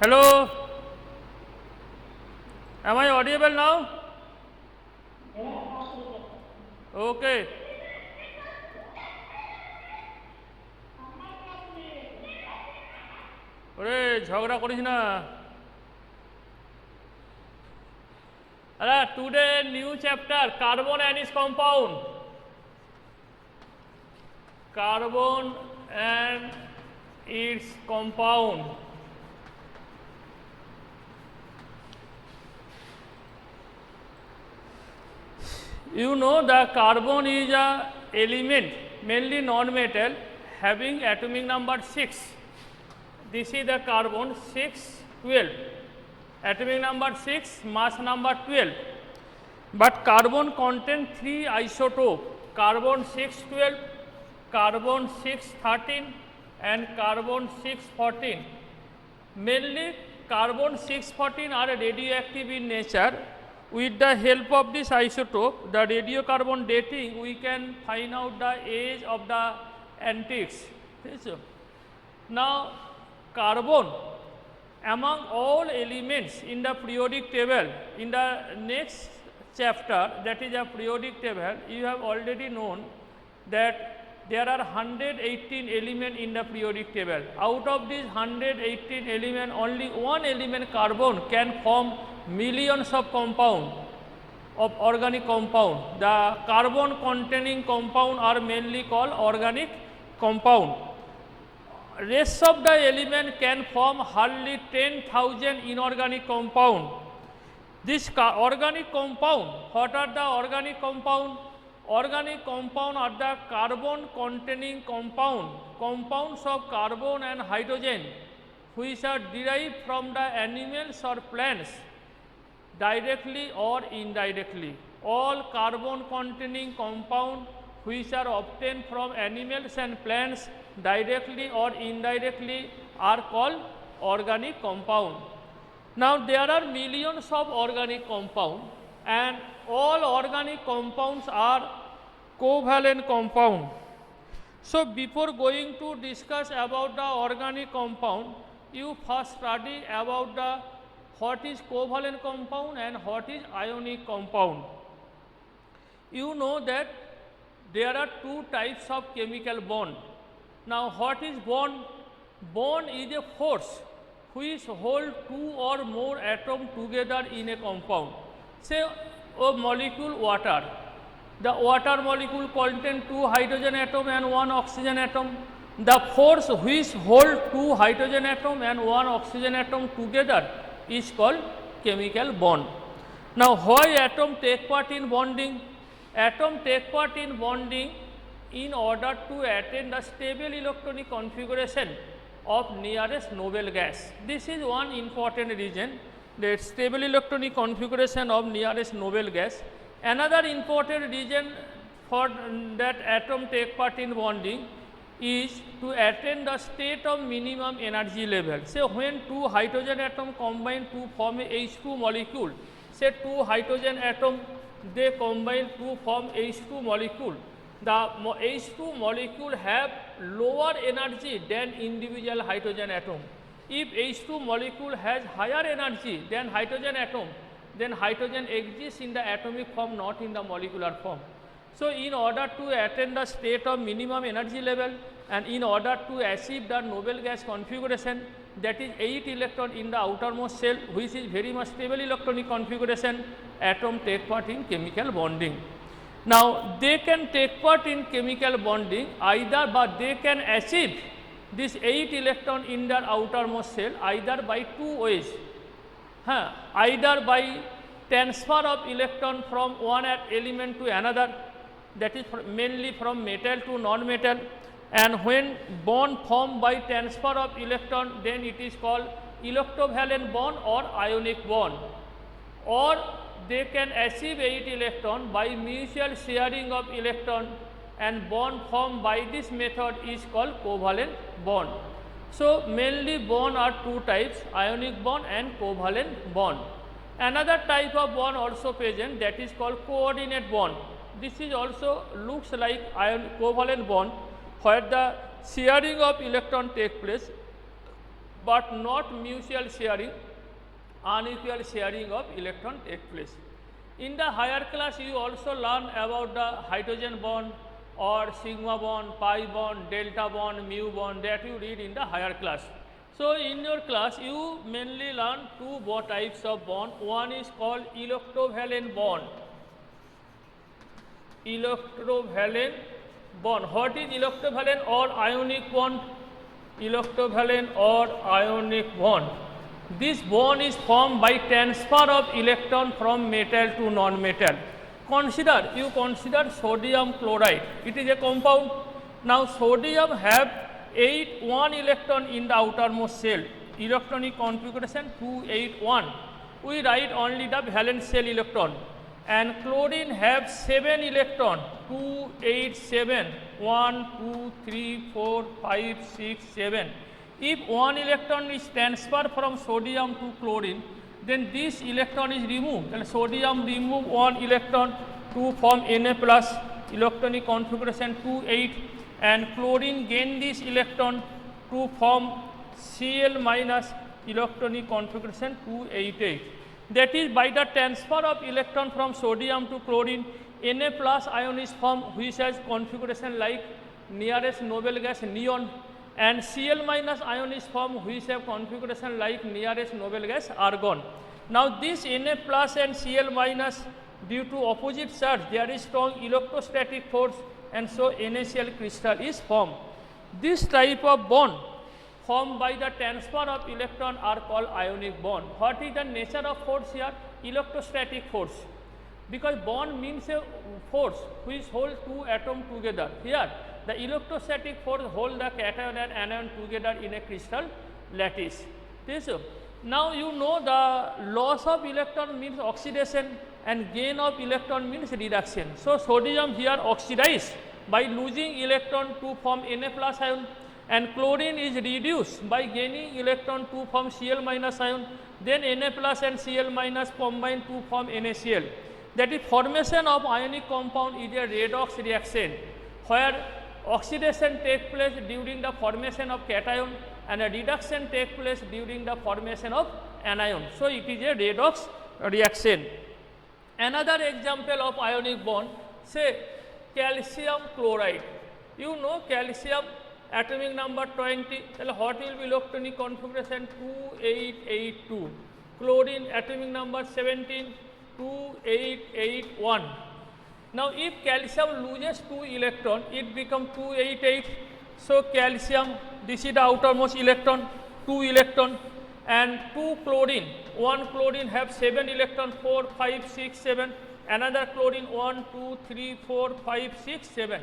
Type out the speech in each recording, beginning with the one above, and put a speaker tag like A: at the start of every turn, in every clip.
A: Hello, am I audible now? Okay. ওরে ঝগড়া করিস না। Today new chapter, carbon and its compound. Carbon and its compound. You know the carbon is a element, mainly non-metal, having atomic number 6. This is the carbon 6, 12. Atomic number 6, mass number 12. But carbon contains 3 isotopes, carbon 612, carbon 613 and carbon 614. Mainly carbon 614 are radioactive in nature. With the help of this isotope, the radiocarbon dating, we can find out the age of the antiques. Now, carbon, among all elements in the periodic table, in the next chapter, that is a periodic table, you have already known that there are 118 elements in the periodic table. Out of these 118 elements, only one element, carbon, can form millions of compound, of organic compound. The carbon containing compound are mainly called organic compound. Rest of the element can form hardly 10,000 inorganic compound. This organic compound, what are the organic compound? Organic compound are the carbon containing compound, compounds of carbon and hydrogen, which are derived from the animals or plants, directly or indirectly. All carbon containing compound which are obtained from animals and plants directly or indirectly are called organic compound. Now there are millions of organic compound, and all organic compounds are covalent compound. So before going to discuss about the organic compound, you first study about the what is covalent compound and what is ionic compound. You know that there are two types of chemical bond. Now what is bond? Bond is a force which hold two or more atoms together in a compound. Say a molecule water. The water molecule contains 2 hydrogen atom and 1 oxygen atom. The force which hold 2 hydrogen atom and 1 oxygen atom together is called chemical bond. Now why atom take part in bonding? Atom take part in bonding in order to attain the stable electronic configuration of nearest noble gas. This is one important reason, that stable electronic configuration of nearest noble gas. Another important reason for that atom take part in bonding is to attain the state of minimum energy level. So when 2 hydrogen atom combine to form a H2 molecule, say 2 hydrogen atom, they combine to form H2 molecule. The H2 molecule have lower energy than individual hydrogen atom. If H2 molecule has higher energy than hydrogen atom, then hydrogen exists in the atomic form, not in the molecular form. So in order to attain the state of minimum energy level and in order to achieve the noble gas configuration, that is 8 electron in the outermost shell, which is very much stable electronic configuration, atom take part in chemical bonding. Now they can take part in chemical bonding either, but they can achieve this 8 electron in their outermost shell either by 2 ways. Either by transfer of electron from one element to another, that is mainly from metal to non-metal, and when bond formed by transfer of electron, then it is called electrovalent bond or ionic bond. Or they can achieve 8 electron by mutual sharing of electron, and bond formed by this method is called covalent bond. So mainly bond are 2 types, ionic bond and covalent bond. Another type of bond also present, that is called coordinate bond. This is also looks like covalent bond, where the sharing of electron take place, but not mutual sharing, unequal sharing of electron take place. In the higher class, you also learn about the hydrogen bond or sigma bond, pi bond, delta bond, mu bond, that you read in the higher class. So in your class, you mainly learn two types of bond. One is called electrovalent bond. Electrovalent bond. What is electrovalent or ionic bond? Electrovalent or ionic bond. This bond is formed by transfer of electron from metal to non-metal. You consider sodium chloride. It is a compound. Now sodium have 1 electron in the outermost shell. Electronic configuration 281. We write only the valence shell electron. And chlorine have 7 electron, 287, 1, 2, 3, 4, 5, 6, 7. If 1 electron is transferred from sodium to chlorine, then this electron is removed. And sodium remove 1 electron to form Na plus, electronic configuration 28, and chlorine gain this electron to form Cl minus, electronic configuration 288. That is, by the transfer of electron from sodium to chlorine, Na plus ion is formed, which has configuration like nearest noble gas neon, and Cl minus ion is formed, which have configuration like nearest noble gas argon. Now this Na plus and Cl minus, due to opposite charge, there is strong electrostatic force, and so NaCl crystal is formed. This type of bond formed by the transfer of electron are called ionic bond. What is the nature of force here? Electrostatic force. Because bond means a force which holds two atoms together. Here the electrostatic force hold the cation and anion together in a crystal lattice. Now you know the loss of electron means oxidation and gain of electron means reduction. So sodium here oxidized by losing electron to form Na plus ion, and chlorine is reduced by gaining electron to form Cl minus ion, then Na plus and Cl minus combine to form NaCl. That is, formation of ionic compound is a redox reaction where oxidation takes place during the formation of cation and a reduction takes place during the formation of anion. So it is a redox reaction. Another example of ionic bond, say calcium chloride. You know calcium atomic number 20, what will be electronic configuration 2882. Chlorine atomic number 17, 2881. Now if calcium loses 2 electron, it becomes 288. So calcium, this is the outermost electron, 2 electron, and 2 chlorine. 1 chlorine have 7 electron, 4, 5, 6, 7. Another chlorine 1, 2, 3, 4, 5, 6, 7.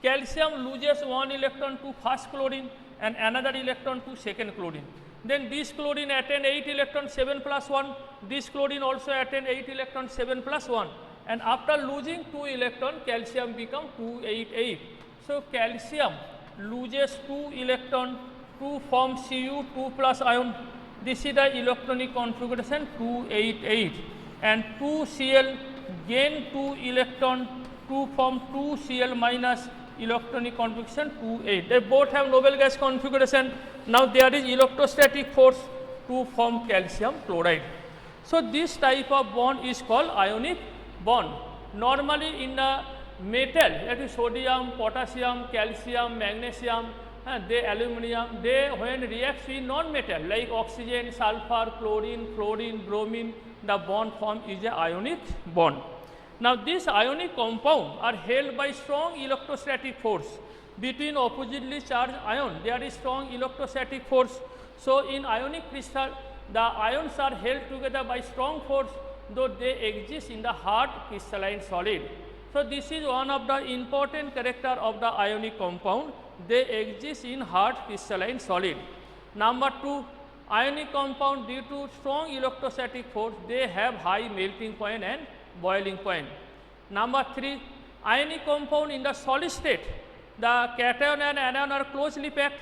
A: Calcium loses 1 electron to first chlorine and another electron to second chlorine. Then this chlorine attain 8 electron, 7 plus 1. This chlorine also attain 8 electron, 7 plus 1. And after losing 2 electron, calcium become 288. So calcium loses 2 electron to form Cu 2 plus ion. This is the electronic configuration 288. And 2Cl gain 2 electron to form 2Cl minus, electronic configuration 28. They both have noble gas configuration. Now there is electrostatic force to form calcium chloride. So this type of bond is called ionic bond. Normally in the metal, that is sodium, potassium, calcium, magnesium, aluminum, they when reacts with non-metal like oxygen, sulfur, chlorine, fluorine, bromine, the bond form is a ionic bond. Now these ionic compounds are held by strong electrostatic force. Between oppositely charged ion, there is strong electrostatic force. So in ionic crystal, the ions are held together by strong force, though they exist in the hard crystalline solid. So this is one of the important character of the ionic compound. They exist in hard crystalline solid. Number 2, ionic compound due to strong electrostatic force, they have high melting point and boiling point. Number 3, ionic compound in the solid state, the cation and anion are closely packed,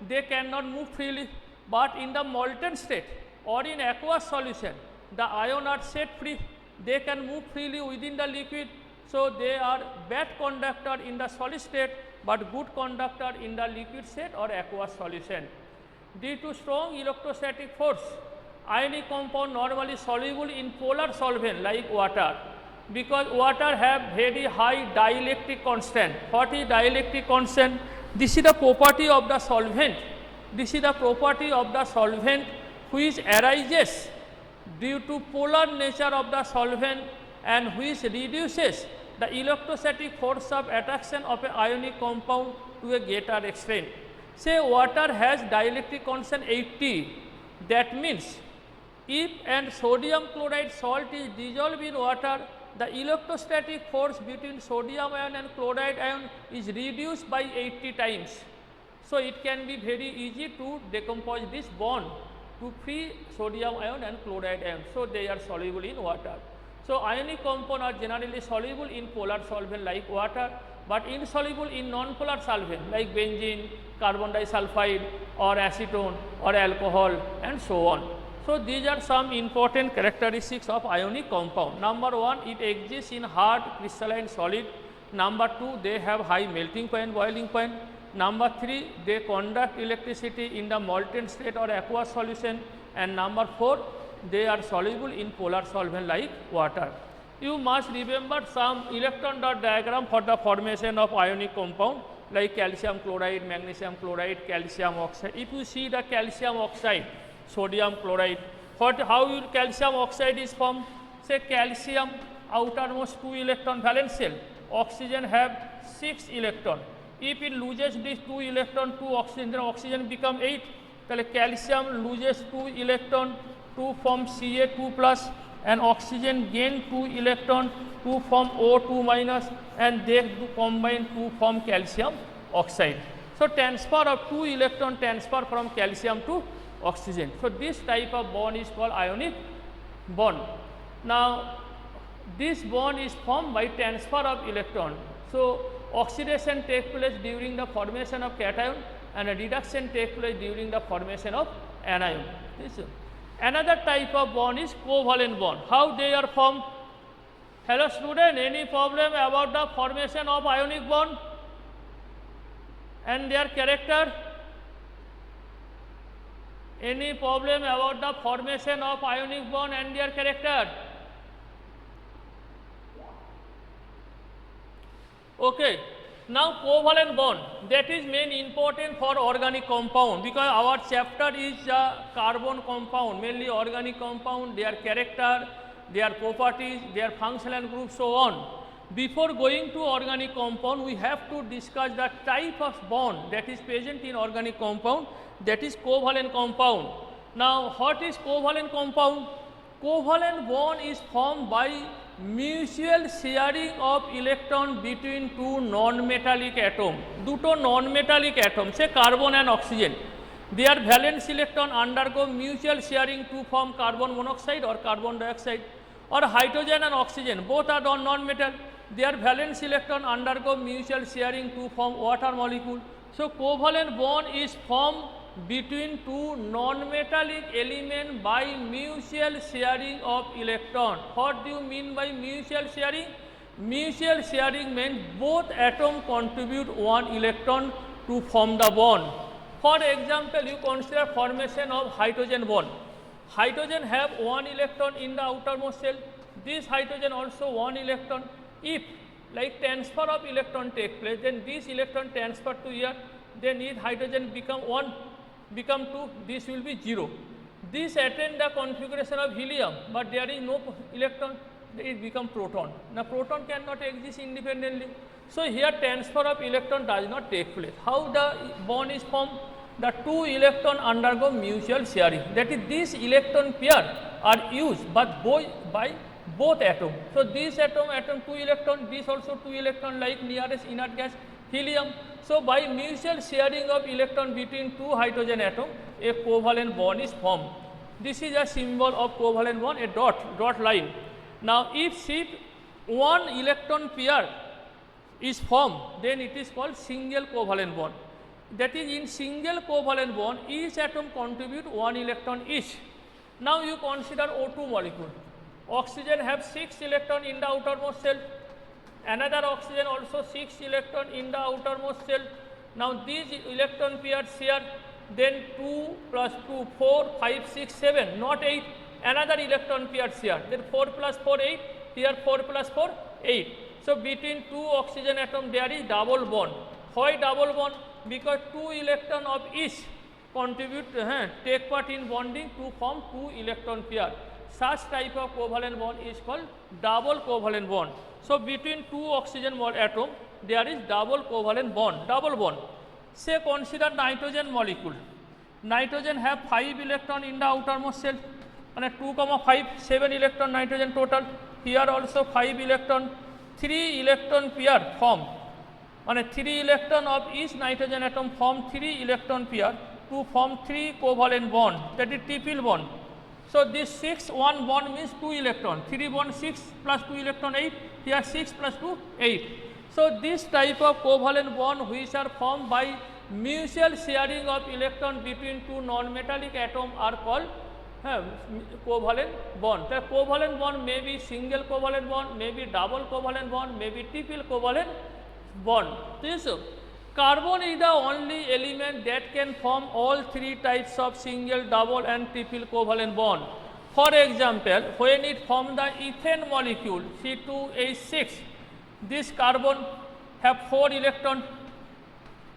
A: they cannot move freely, but in the molten state or in aqueous solution, the ion are set free, they can move freely within the liquid. So they are bad conductor in the solid state, but good conductor in the liquid state or aqueous solution. Due to strong electrostatic force, ionic compound normally soluble in polar solvent like water, because water have very high dielectric constant. What is dielectric constant? This is the property of the solvent. This is the property of the solvent which arises due to polar nature of the solvent and which reduces the electrostatic force of attraction of an ionic compound to a greater extent. Say water has dielectric constant 80. That means if and sodium chloride salt is dissolved in water, the electrostatic force between sodium ion and chloride ion is reduced by 80 times. So it can be very easy to decompose this bond to free sodium ion and chloride ion. So they are soluble in water. So ionic compounds are generally soluble in polar solvent like water, but insoluble in non-polar solvent like benzene, carbon disulfide or acetone or alcohol and so on. So these are some important characteristics of ionic compound. Number 1, it exists in hard crystalline solid. Number 2, they have high melting point, boiling point. Number 3, they conduct electricity in the molten state or aqueous solution. And number 4, they are soluble in polar solvent like water. You must remember some electron dot diagram for the formation of ionic compound like calcium chloride, magnesium chloride, calcium oxide. If you see the calcium oxide, sodium chloride, how your calcium oxide is formed? Say calcium outermost 2 electron valence shell, oxygen have 6 electron. If it loses these 2 electron to oxygen, then oxygen become 8. Then calcium loses 2 electron to form Ca2 plus, and oxygen gain 2 electron to form O2 minus, and they combine to form calcium oxide. So transfer of 2 electron transfer from calcium to oxygen. So this type of bond is called ionic bond. Now this bond is formed by transfer of electron. So oxidation takes place during the formation of cation and a reduction takes place during the formation of anion. Another type of bond is covalent bond. How they are formed? Hello student, any problem about the formation of ionic bond and their character? Any problem about the formation of ionic bond and their character? Okay. Now covalent bond, that is main important for organic compound, because our chapter is carbon compound, mainly organic compound, their character, their properties, their functional group, so on. Before going to organic compound, we have to discuss the type of bond that is present in organic compound, that is covalent compound. Now what is covalent compound? Covalent bond is formed by mutual sharing of electron between two non-metallic atoms. Duto non-metallic atoms, say carbon and oxygen, their valence electron undergo mutual sharing to form carbon monoxide or carbon dioxide, or hydrogen and oxygen, both are non-metal, their valence electron undergo mutual sharing to form water molecule. So covalent bond is formed between two non-metallic elements by mutual sharing of electron. What do you mean by mutual sharing? Mutual sharing means both atoms contribute 1 electron to form the bond. For example, you consider formation of hydrogen bond. Hydrogen have 1 electron in the outermost shell. This hydrogen also 1 electron. If like transfer of electron take place, then this electron transfer to here, then this hydrogen become 1, become 2, this will be 0. This attain the configuration of helium, but there is no electron, it become proton. Now proton cannot exist independently. So here transfer of electron does not take place. How the bond is formed? The 2 electron undergo mutual sharing. That is, these electron pair are used but by both atoms. So this atom 2 electron, this also 2 electron, like nearest inert gas helium. So by mutual sharing of electron between 2 hydrogen atoms, a covalent bond is formed. This is a symbol of covalent bond, a dot line. Now if 1 electron pair is formed, then it is called single covalent bond. That is, in single covalent bond, each atom contribute 1 electron each. Now you consider O2 molecule. Oxygen have 6 electron in the outermost shell. Another oxygen also 6 electron in the outermost shell. Now these electron pairs share. then 2 plus 2, 4, 5, 6, 7, not 8, another electron pairs here, then 4 plus 4, 8, here 4 plus 4, 8. So between two oxygen atom there is double bond. Why double bond? Because 2 electron of each contribute, take part in bonding to form 2 electron pair. Such type of covalent bond is called double covalent bond. So between two oxygen atom there is double covalent bond, double bond. Say consider nitrogen molecule. Nitrogen have 5 electron in the outermost shell, and 2, 5, 7 electron nitrogen total. Here also 5 electron, 3 electron pair form, and 3 electron of each nitrogen atom form 3 electron pair to form 3 covalent bond, that is triple bond. So this 6 1 bond means 2 electron, 3 bond 6 plus 2 electron 8, here 6 plus 2 8. So this type of covalent bond which are formed by mutual sharing of electron between two non-metallic atom are called covalent bond. The covalent bond may be single covalent bond, may be double covalent bond, may be triple covalent bond. This carbon is the only element that can form all three types of single, double and triple covalent bond. For example, when it forms the ethane molecule C2H6, this carbon have 4 electron,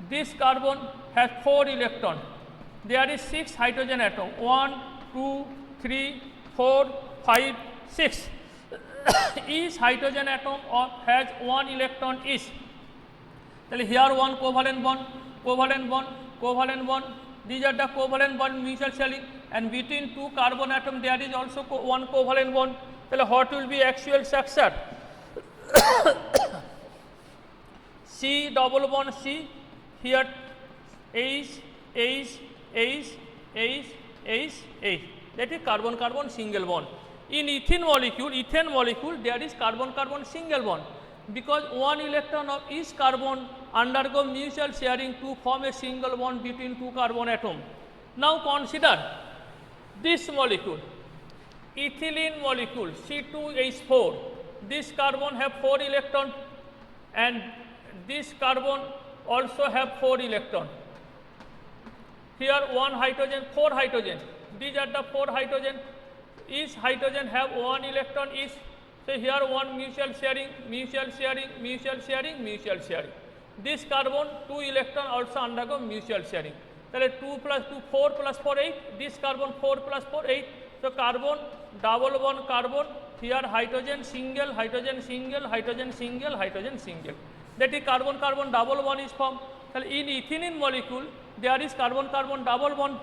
A: this carbon has 4 electron. There is 6 hydrogen atom, 1, 2, 3, 4, 5, 6. Each hydrogen atom has 1 electron each. Here one covalent bond, covalent bond, covalent bond. These are the covalent bond mutual sharing, and between two carbon atom there is also one covalent bond. What will be actual structure? C double bond C, here H, H, H, H, H, H. That is carbon-carbon single bond. In ethane molecule there is carbon-carbon single bond, because 1 electron of each carbon undergo mutual sharing to form a single bond between two carbon atom. Now consider this molecule, ethylene molecule C2H4. This carbon have 4 electron and this carbon also have 4 electron. Here 1 hydrogen, 4 hydrogen. These are the 4 hydrogen. Each hydrogen have 1 electron each. So here one mutual sharing, mutual sharing, mutual sharing, mutual sharing. This carbon 2 electron also undergo mutual sharing. So 2 plus 2, 4 plus 4, 8. This carbon 4 plus 4, 8. So carbon, double bond carbon. Here hydrogen single, hydrogen single, hydrogen single, hydrogen single. That is carbon-carbon double bond is formed. So in ethylene molecule there is carbon-carbon double bond.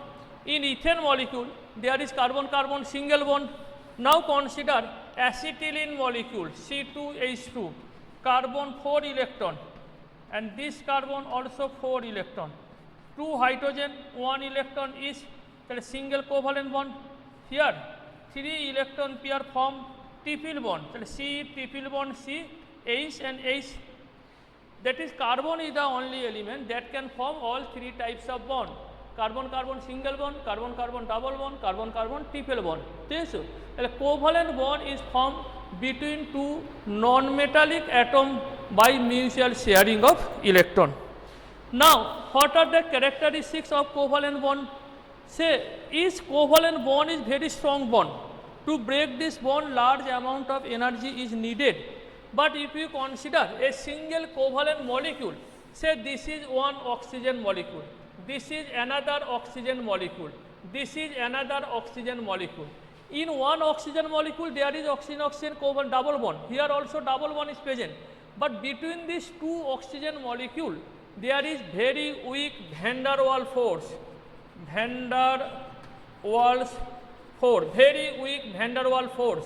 A: In ethane molecule there is carbon-carbon single bond. Now consider acetylene molecule C2H2, carbon 4 electron and this carbon also 4 electron. 2 hydrogen, 1 electron each, that is single covalent bond. Here 3 electron pair form triple bond, that is C triple bond C, H and H. That is carbon is the only element that can form all three types of bond. Carbon-carbon single bond, carbon-carbon double bond, carbon-carbon triple bond. This a covalent bond is formed between two non-metallic atom by mutual sharing of electron. Now, what are the characteristics of covalent bond? Say, each covalent bond is very strong bond. To break this bond, large amount of energy is needed. But if you consider a single covalent molecule, say this is one oxygen molecule, this is another oxygen molecule, this is another oxygen molecule. In one oxygen molecule there is oxygen-oxygen covalent double bond. Here also double bond is present. But between these two oxygen molecules there is very weak van der Waals force. Van der Waals force, very weak van der Waals force.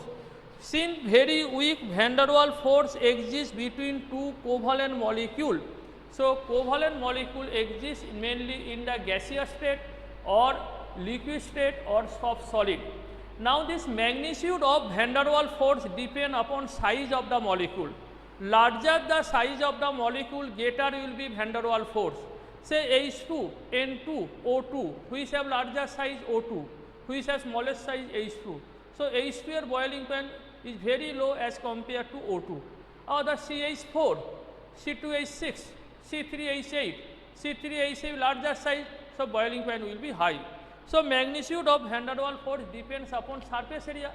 A: Since very weak van der Waals force exists between two covalent molecules, so covalent molecule exists mainly in the gaseous state or liquid state or soft solid. Now this magnitude of van der Waals force depend upon size of the molecule. Larger the size of the molecule, greater will be van der Waals force. Say H2, N2, O2, which have larger size O2, which has smallest size H2. So H2 boiling point is very low as compared to O2. Or the CH4, C2H6, C3H8, C3H8 larger size, so boiling point will be high. So magnitude of van der Waals force depends upon surface area,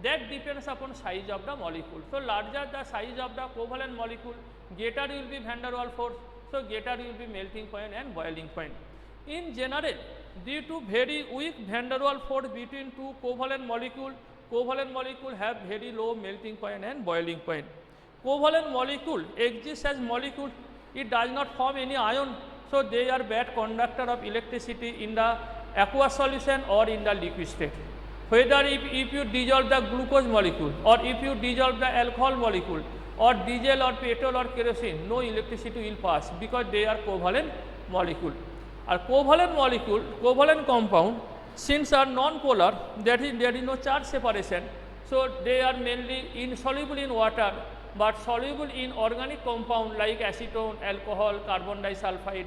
A: that depends upon size of the molecule. So larger the size of the covalent molecule, greater will be van der Waals force, so greater will be melting point and boiling point. In general, due to very weak van der Waals force between two covalent molecule have very low melting point and boiling point. Covalent molecule exists as molecule, it does not form any ion, so they are bad conductor of electricity in the aqueous solution or in the liquid state. Whether if you dissolve the glucose molecule or if you dissolve the alcohol molecule or diesel or petrol or kerosene, no electricity will pass because they are covalent molecule. Or covalent molecule, covalent compound, since are non-polar, that is there is no charge separation, so they are mainly insoluble in water but soluble in organic compound like acetone, alcohol, carbon disulfide,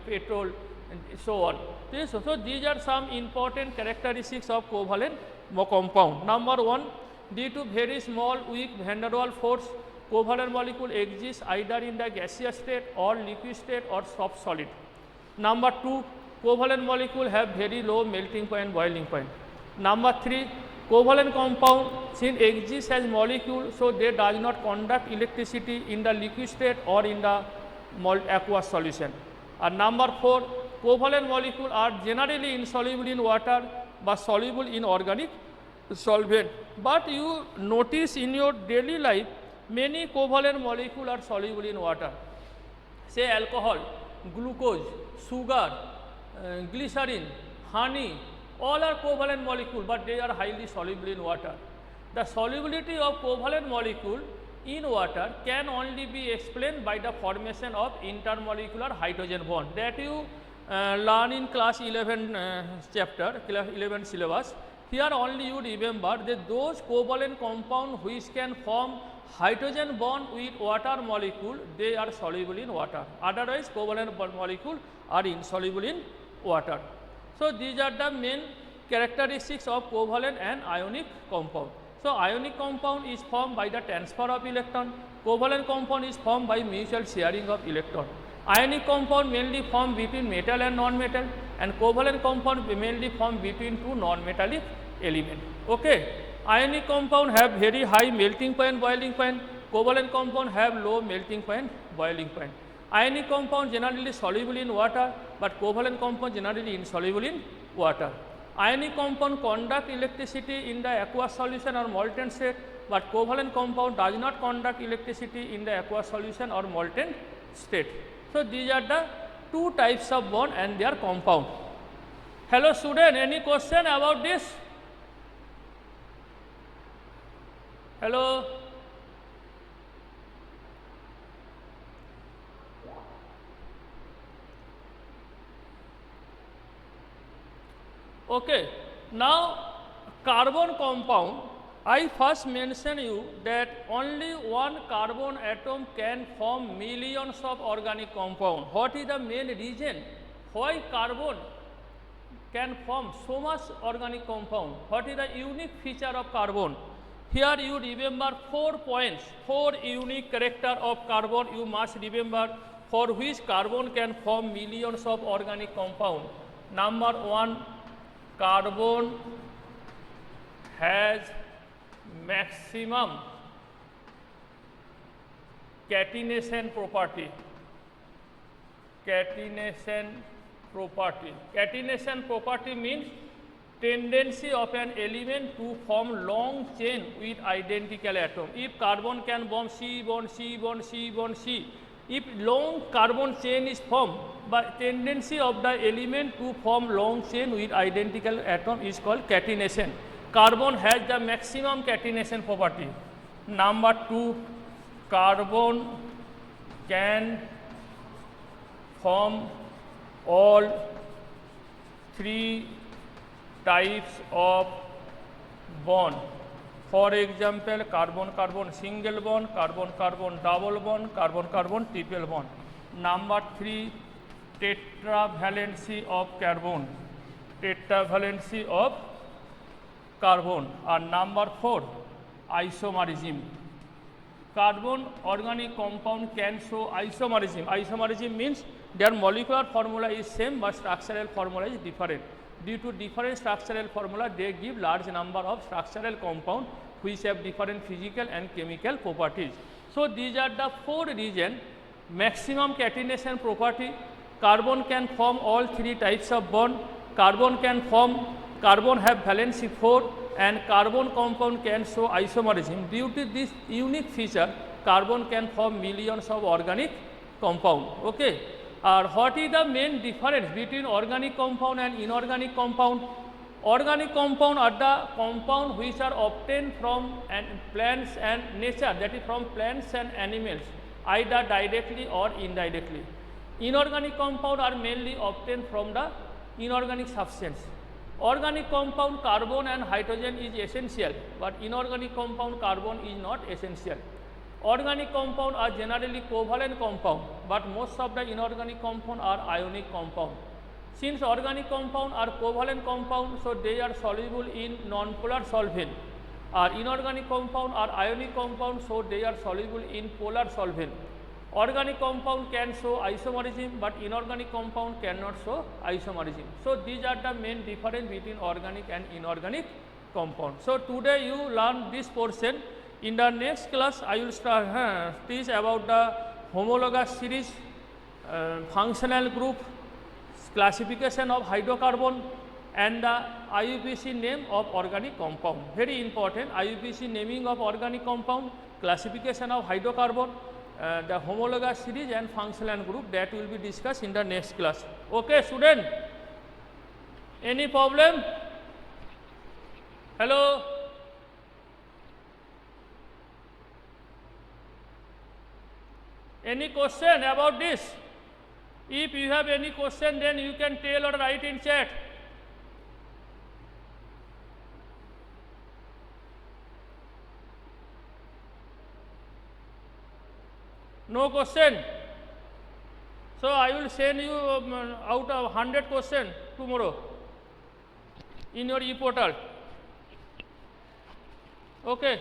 A: petrol, and so on. So these are some important characteristics of covalent compound. Number one, due to very small weak van der Waals force, covalent molecule exists either in the gaseous state or liquid state or soft solid. Number two, covalent molecule have very low melting point, boiling point. Number three, covalent compound since exists as molecule, so they does not conduct electricity in the liquid state or in the aqueous solution. And number four, covalent molecule are generally insoluble in water but soluble in organic solvent. But you notice in your daily life many covalent molecules are soluble in water. Say alcohol, glucose, sugar, glycerin, honey, all are covalent molecule but they are highly soluble in water. The solubility of covalent molecule in water can only be explained by the formation of intermolecular hydrogen bond that you learn in class 11 chapter, class 11 syllabus. Here only you remember that those covalent compound which can form hydrogen bond with water molecule, they are soluble in water. Otherwise, covalent molecule are insoluble in water. So these are the main characteristics of covalent and ionic compound. So ionic compound is formed by the transfer of electron, covalent compound is formed by mutual sharing of electron. Ionic compound mainly formed between metal and non-metal, and covalent compound mainly formed between two non-metallic elements. Okay. Ionic compound have very high melting point, boiling point. Covalent compound have low melting point, boiling point. Ionic compound generally soluble in water, but covalent compound generally insoluble in water. Ionic compound conduct electricity in the aqueous solution or molten state, but covalent compound does not conduct electricity in the aqueous solution or molten state. So these are the two types of bond and their compound. Hello student, any question about this? Hello? Okay. Now, carbon compound, I first mentioned you that only one carbon atom can form millions of organic compound. What is the main reason why carbon can form so much organic compound? What is the unique feature of carbon? Here you remember 4 points, 4 unique character of carbon you must remember for which carbon can form millions of organic compound. Number 1, carbon has maximum catenation property. Catenation property. Catenation property means tendency of an element to form long chain with identical atom. If carbon can form C bond, C bond, C bond, C, if long carbon chain is formed, but tendency of the element to form long chain with identical atom is called catenation. Carbon has the maximum catenation property. Number 2, carbon can form all 3 types of bond. For example, carbon-carbon single bond, carbon-carbon double bond, carbon-carbon triple bond. Number 3, tetravalency of carbon. Tetravalency of carbon. And number 4, isomerism. Carbon organic compound can show isomerism. Isomerism means their molecular formula is same but structural formula is different. Due to different structural formula, they give large number of structural compound which have different physical and chemical properties. So these are the 4 reasons. Maximum catenation property, carbon can form all 3 types of bond, carbon have valency 4, and carbon compound can show isomerism. Due to this unique feature, carbon can form millions of organic compound. Okay. What is the main difference between organic compound and inorganic compound? Organic compound are the compound which are obtained from plants and nature, that is from plants and animals, either directly or indirectly. Inorganic compound are mainly obtained from the inorganic substance. Organic compound, carbon and hydrogen is essential, but inorganic compound, carbon is not essential. Organic compound are generally covalent compound, but most of the inorganic compound are ionic compound. Since organic compound are covalent compound, so they are soluble in nonpolar solvent. Inorganic compound are ionic compound, so they are soluble in polar solvent. Organic compound can show isomerism, but inorganic compound cannot show isomerism. So these are the main difference between organic and inorganic compound. So today you learn this portion. In the next class, I will teach about the homologous series, functional group, classification of hydrocarbon, and the IUPAC name of organic compound. Very important, IUPAC naming of organic compound, classification of hydrocarbon, the homologous series and functional group, that will be discussed in the next class. Okay, student? Any problem? Hello? Any question about this? If you have any question, then you can tell or write in chat. No question? So I will send you out of 100 questions tomorrow in your e-portal. Okay.